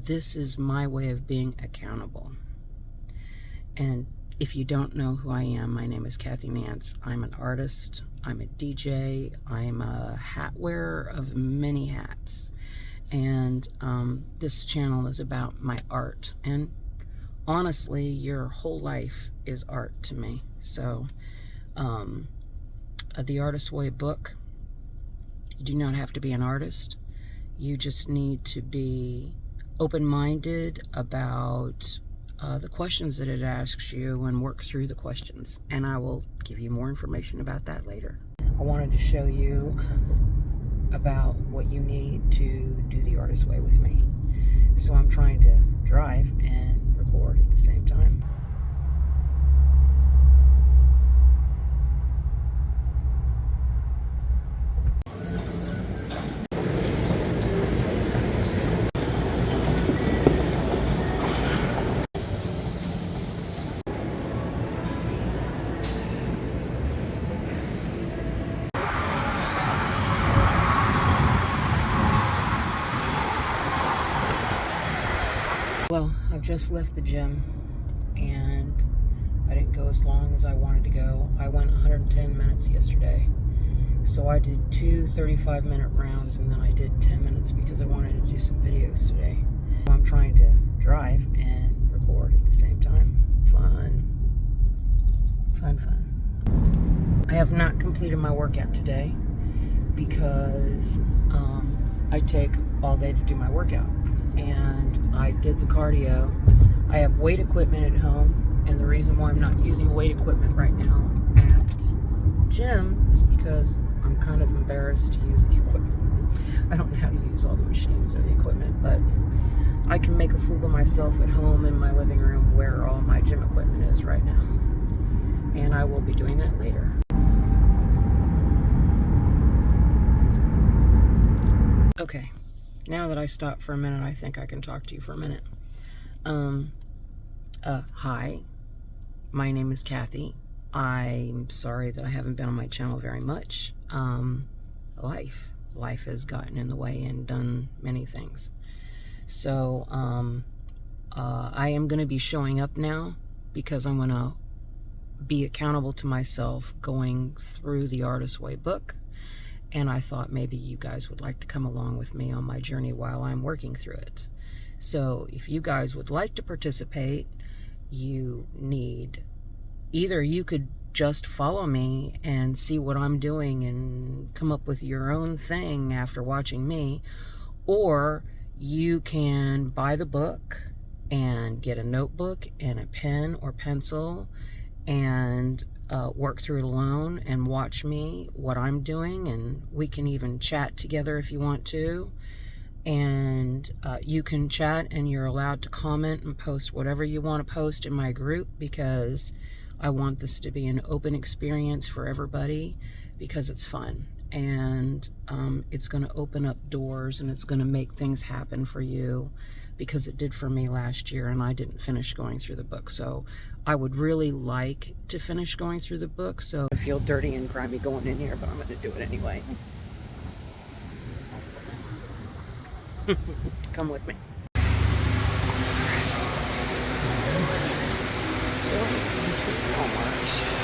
this is my way of being accountable. And if you don't know who I am, my name is Cathy Nance. I'm an artist, I'm a DJ, I'm a hat wearer of many hats. And this channel is about my art. And honestly, your whole life is art to me. So, The Artist's Way book, you do not have to be an artist. You just need to be open-minded about the questions that it asks you and work through the questions. And I will give you more information about that later. I wanted to show you about what you need to do the Artist's Way with me. So I'm trying to drive and record at the same time. Well, I've just left the gym, and I didn't go as long as I wanted to go. I went 110 minutes yesterday. So I did two 35-minute rounds, and then I did 10 minutes because I wanted to do some videos today. So I'm trying to drive and record at the same time. Fun. Fun, fun. I have not completed my workout today because I take all day to do my workout. And I did the cardio. I have weight equipment at home, and the reason why I'm not using weight equipment right now at gym is because I'm kind of embarrassed to use the equipment. I don't know how to use all the machines or the equipment, but I can make a fool of myself at home in my living room where all my gym equipment is right now. And I will be doing that later. Okay. Now that I stopped for a minute, I think I can talk to you for a minute. Hi, my name is Cathy. I'm sorry that I haven't been on my channel very much. Life has gotten in the way and done many things. So, I am going to be showing up now because I'm going to be accountable to myself going through the Artist's Way book. And I thought maybe you guys would like to come along with me on my journey while I'm working through it. So if you guys would like to participate, you need, either you could just follow me and see what I'm doing and come up with your own thing after watching me, or you can buy the book and get a notebook and a pen or pencil and work through it alone and watch me, what I'm doing, and we can even chat together if you want to. And you can chat, and you're allowed to comment and post whatever you want to post in my group, because I want this to be an open experience for everybody, because it's fun. And it's going to open up doors, and it's going to make things happen for you, because it did for me last year, and I didn't finish going through the book. So I would really like to finish going through the book. So I feel dirty and grimy going in here, but I'm going to do it anyway. Come with me. Walmart.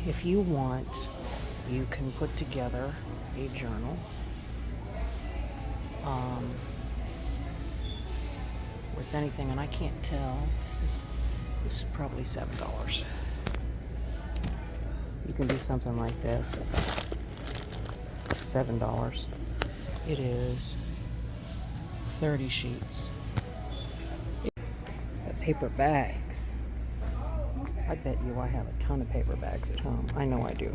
If you want, you can put together a journal with anything, and I can't tell. This is probably $7. You can do something like this. $7. It is 30 sheets. The paper bags. I bet you I have a ton of paper bags at home. I know I do.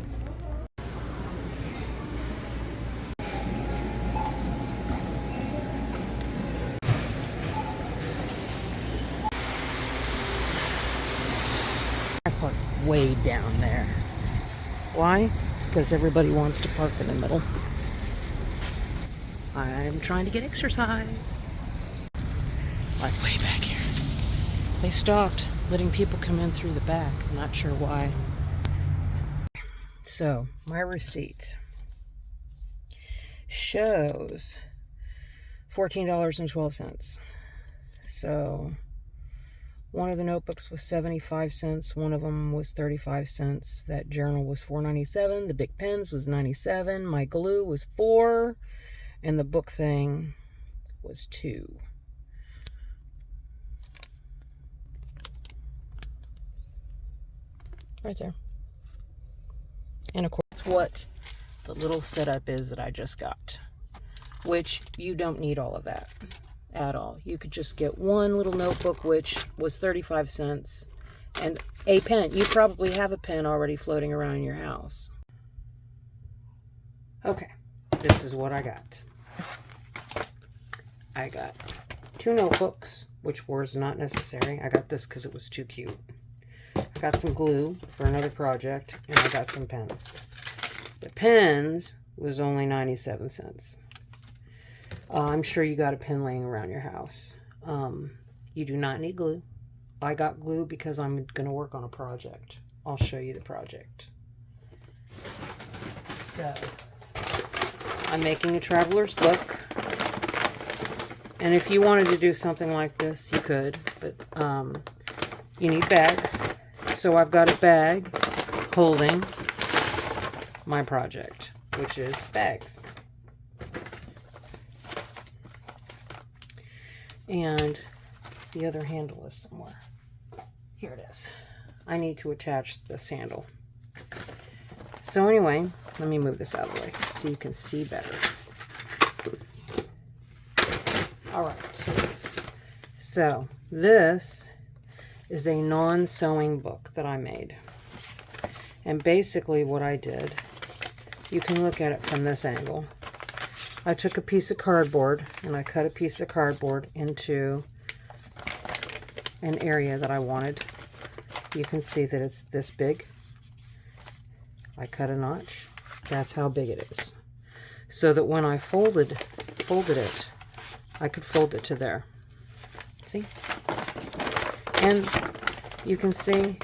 I park way down there. Why? Because everybody wants to park in the middle. I'm trying to get exercise. Like way back here. They stopped letting people come in through the back. I'm not sure why. So, my receipt shows $14.12. So, one of the notebooks was 75 cents. One of them was 35 cents. That journal was $4.97. The big pens was 97. My glue was $4. And the book thing was $2. Right there. And of course, that's what the little setup is that I just got. Which, you don't need all of that at all. You could just get one little notebook, which was 35 cents, and a pen. You probably have a pen already floating around in your house. Okay, this is what I got. I got 2 notebooks, which was not necessary. I got this because it was too cute. I got some glue for another project, and I got some pens. The pens was only 97 cents. I'm sure you got a pen laying around your house. You do not need glue. I got glue because I'm going to work on a project. I'll show you the project. So, I'm making a traveler's book. And if you wanted to do something like this, you could. But you need bags. So I've got a bag holding my project, which is bags. And the other handle is somewhere. Here it is. I need to attach this handle. So anyway, let me move this out of the way so you can see better. Alright. So this is a non-sewing book that I made. And basically what I did, you can look at it from this angle. I took a piece of cardboard and I cut a piece of cardboard into an area that I wanted. You can see that it's this big. I cut a notch. That's how big it is. So that when I folded it, I could fold it to there. See? And you can see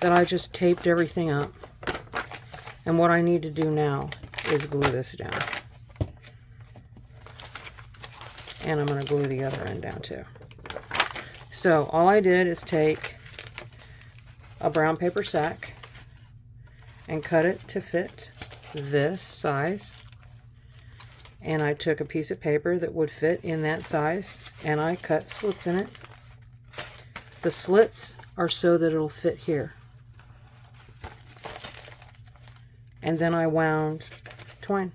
that I just taped everything up. And what I need to do now is glue this down. And I'm going to glue the other end down too. So all I did is take a brown paper sack and cut it to fit this size. And I took a piece of paper that would fit in that size and I cut slits in it. The slits are so that it'll fit here. And then I wound twine.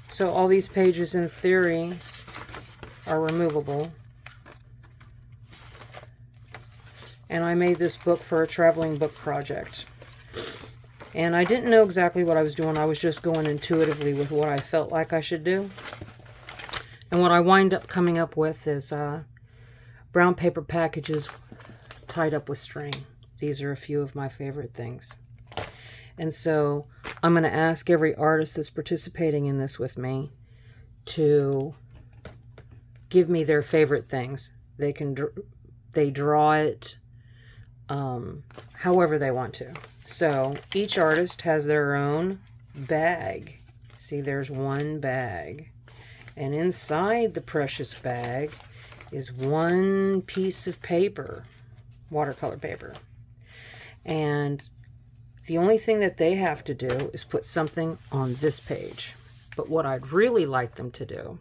So all these pages in theory are removable. And I made this book for a traveling book project. And I didn't know exactly what I was doing. I was just going intuitively with what I felt like I should do. And what I wind up coming up with is brown paper packages tied up with string. These are a few of my favorite things. And so I'm going to ask every artist that's participating in this with me to give me their favorite things. They draw it however they want to. So each artist has their own bag. See, there's one bag. And inside the precious bag is one piece of paper, watercolor paper. And the only thing that they have to do is put something on this page. But what I'd really like them to do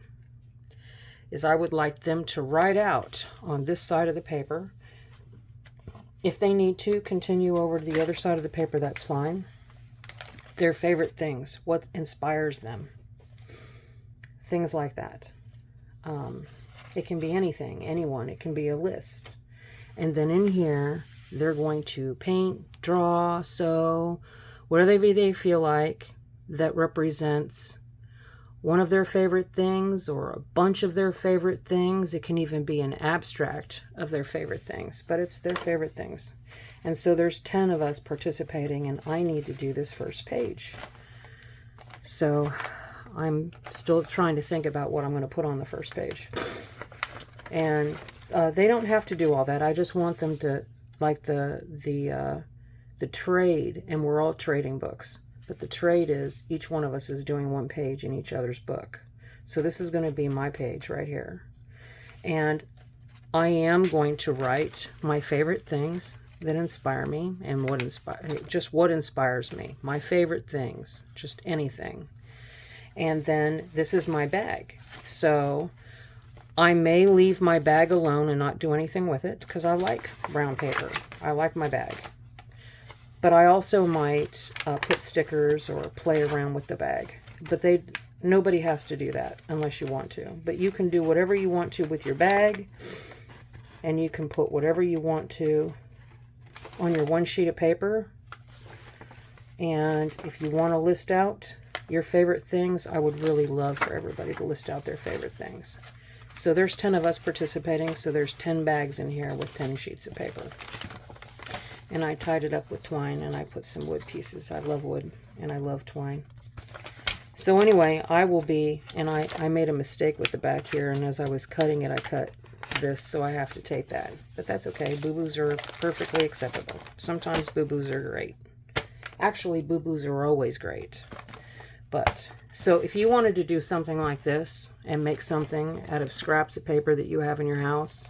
is I would like them to write out on this side of the paper. If they need to continue over to the other side of the paper, that's fine. Their favorite things, what inspires them. Things like that. It can be anything, anyone. It can be a list. And then in here, They're going to paint, draw, sew, whatever they feel like that represents one of their favorite things or a bunch of their favorite things. It can even be an abstract of their favorite things, but it's their favorite things. And so there's 10 of us participating, and I need to do this first page. So I'm still trying to think about what I'm going to put on the first page. And they don't have to do all that. I just want them to, like the trade, and we're all trading books. But the trade is each one of us is doing one page in each other's book. So this is going to be my page right here. And I am going to write my favorite things that inspire me and what inspires me. My favorite things, just anything. And then this is my bag. So I may leave my bag alone and not do anything with it because I like brown paper. I like my bag. But I also might put stickers or play around with the bag. But nobody has to do that unless you want to. But you can do whatever you want to with your bag. And you can put whatever you want to on your one sheet of paper. And if you want to list out your favorite things, I would really love for everybody to list out their favorite things. So there's 10 of us participating. So there's 10 bags in here with 10 sheets of paper. And I tied it up with twine, and I put some wood pieces. I love wood, and I love twine. So anyway, I will be, and I made a mistake with the back here, and as I was cutting it, I cut this, so I have to tape that. But that's okay. Boo-boos are perfectly acceptable. Sometimes boo-boos are great. Actually, boo-boos are always great. But, so if you wanted to do something like this, and make something out of scraps of paper that you have in your house,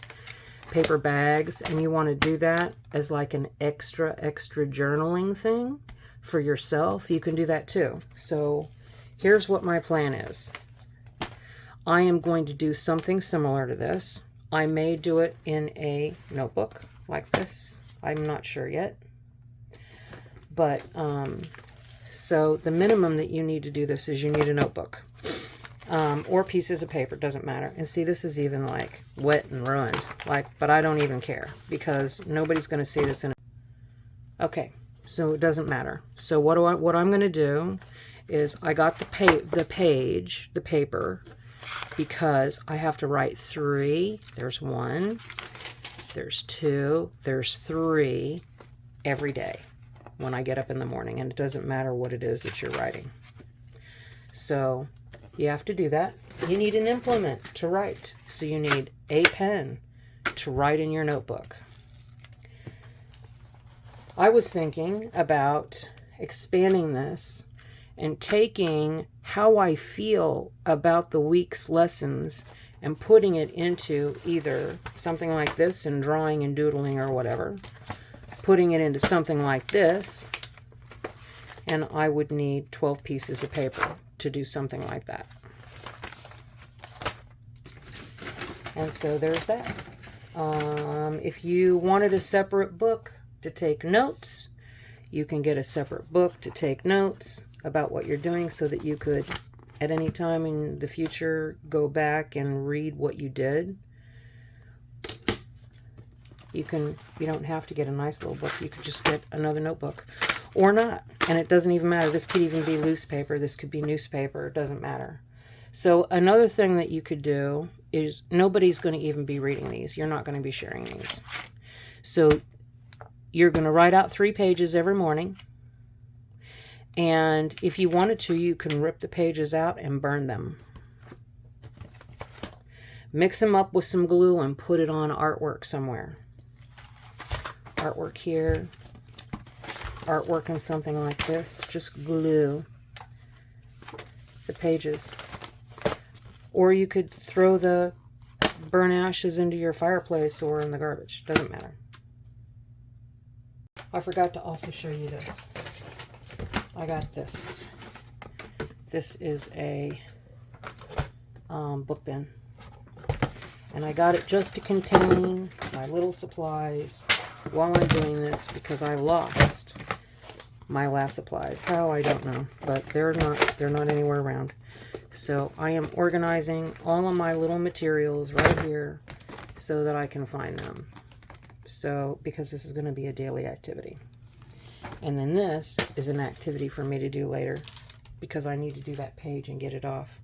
paper bags, and you want to do that as like an extra journaling thing for yourself, you can do that too. So here's what my plan is. I am going to do something similar to this. I may do it in a notebook like this. I'm not sure yet. But so the minimum that you need to do this is you need a notebook. Or pieces of paper, doesn't matter. And see, this is even like wet and ruined, but I don't even care because nobody's going to see this in it. Okay, so it doesn't matter. So what I'm going to do is I got the paper, because I have to write 3. There's 1, there's 2, there's 3 every day when I get up in the morning, and it doesn't matter what it is that you're writing. So you have to do that. You need an implement to write. So you need a pen to write in your notebook. I was thinking about expanding this and taking how I feel about the week's lessons and putting it into either something like this and drawing and doodling or whatever, putting it into something like this, and I would need 12 pieces of paper to do something like that. And so there's that. If you wanted a separate book to take notes, you can get a separate book to take notes about what you're doing so that you could, at any time in the future, go back and read what you did. You don't have to get a nice little book. You could just get another notebook. Or not. And it doesn't even matter. This could even be loose paper. This could be newspaper. It doesn't matter. So another thing that you could do is nobody's going to even be reading these. You're not going to be sharing these. So you're going to write out 3 pages every morning. And if you wanted to, you can rip the pages out and burn them. Mix them up with some glue and put it on artwork somewhere. Artwork here. Artwork in something like this. Just glue the pages. Or you could throw the burn ashes into your fireplace or in the garbage. Doesn't matter. I forgot to also show you this. I got this. This is a book bin. And I got it just to contain my little supplies while I'm doing this because I lost my last supplies. How, I don't know, but they're not anywhere around. So I am organizing all of my little materials right here so that I can find them. So, because this is going to be a daily activity. And then this is an activity for me to do later, because I need to do that page and get it off.